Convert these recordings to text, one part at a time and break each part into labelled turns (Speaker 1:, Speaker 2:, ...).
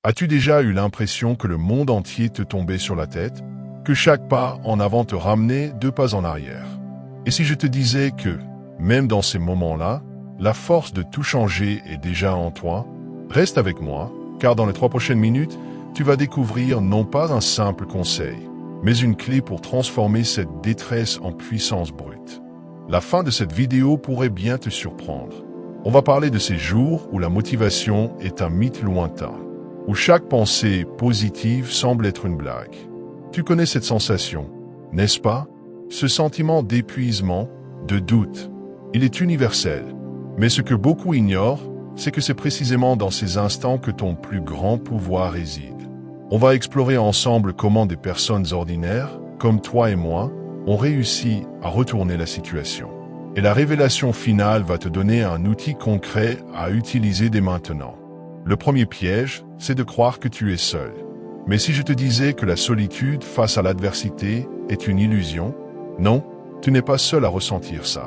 Speaker 1: As-tu déjà eu l'impression que le monde entier te tombait sur la tête? Que chaque pas en avant te ramenait 2 pas en arrière? Et si je te disais que, même dans ces moments-là, la force de tout changer est déjà en toi? Reste avec moi, car dans les 3 prochaines minutes, tu vas découvrir non pas un simple conseil, mais une clé pour transformer cette détresse en puissance brute. La fin de cette vidéo pourrait bien te surprendre. On va parler de ces jours où la motivation est un mythe lointain, où chaque pensée positive semble être une blague. Tu connais cette sensation, n'est-ce pas? Ce sentiment d'épuisement, de doute. Il est universel. Mais ce que beaucoup ignorent, c'est que c'est précisément dans ces instants que ton plus grand pouvoir réside. On va explorer ensemble comment des personnes ordinaires, comme toi et moi, ont réussi à retourner la situation. Et la révélation finale va te donner un outil concret à utiliser dès maintenant. Le premier piège, c'est de croire que tu es seul. Mais si je te disais que la solitude face à l'adversité est une illusion, non, tu n'es pas seul à ressentir ça.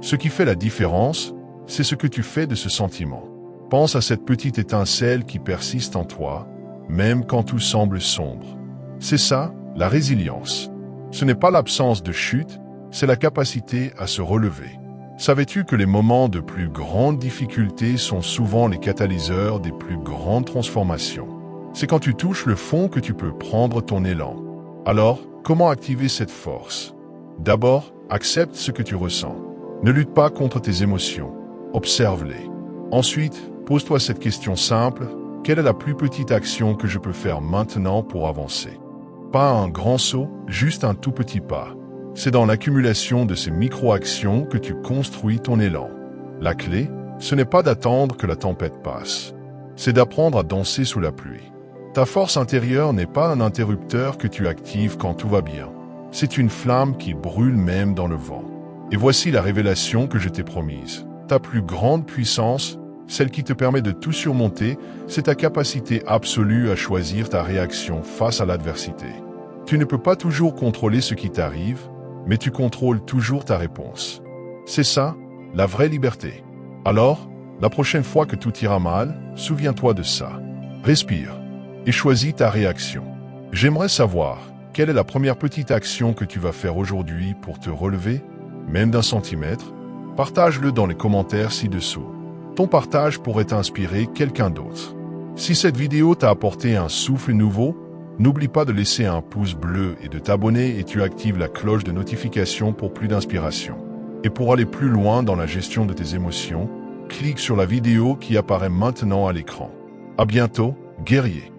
Speaker 1: Ce qui fait la différence, c'est ce que tu fais de ce sentiment. Pense à cette petite étincelle qui persiste en toi, même quand tout semble sombre. C'est ça, la résilience. Ce n'est pas l'absence de chute, c'est la capacité à se relever. Savais-tu que les moments de plus grande difficulté sont souvent les catalyseurs des plus grandes transformations? C'est quand tu touches le fond que tu peux prendre ton élan. Alors, comment activer cette force? D'abord, accepte ce que tu ressens. Ne lutte pas contre tes émotions. Observe-les. Ensuite, pose-toi cette question simple. Quelle est la plus petite action que je peux faire maintenant pour avancer? Pas un grand saut, juste un tout petit pas. C'est dans l'accumulation de ces micro-actions que tu construis ton élan. La clé, ce n'est pas d'attendre que la tempête passe. C'est d'apprendre à danser sous la pluie. Ta force intérieure n'est pas un interrupteur que tu actives quand tout va bien. C'est une flamme qui brûle même dans le vent. Et voici la révélation que je t'ai promise. Ta plus grande puissance, celle qui te permet de tout surmonter, c'est ta capacité absolue à choisir ta réaction face à l'adversité. Tu ne peux pas toujours contrôler ce qui t'arrive, mais tu contrôles toujours ta réponse. C'est ça, la vraie liberté. Alors, la prochaine fois que tout ira mal, souviens-toi de ça. Respire et choisis ta réaction. J'aimerais savoir, quelle est la première petite action que tu vas faire aujourd'hui pour te relever, même d'1 centimètre? Partage-le dans les commentaires ci-dessous. Ton partage pourrait inspirer quelqu'un d'autre. Si cette vidéo t'a apporté un souffle nouveau, n'oublie pas de laisser un pouce bleu et de t'abonner et tu actives la cloche de notification pour plus d'inspiration. Et pour aller plus loin dans la gestion de tes émotions, clique sur la vidéo qui apparaît maintenant à l'écran. À bientôt, guerrier.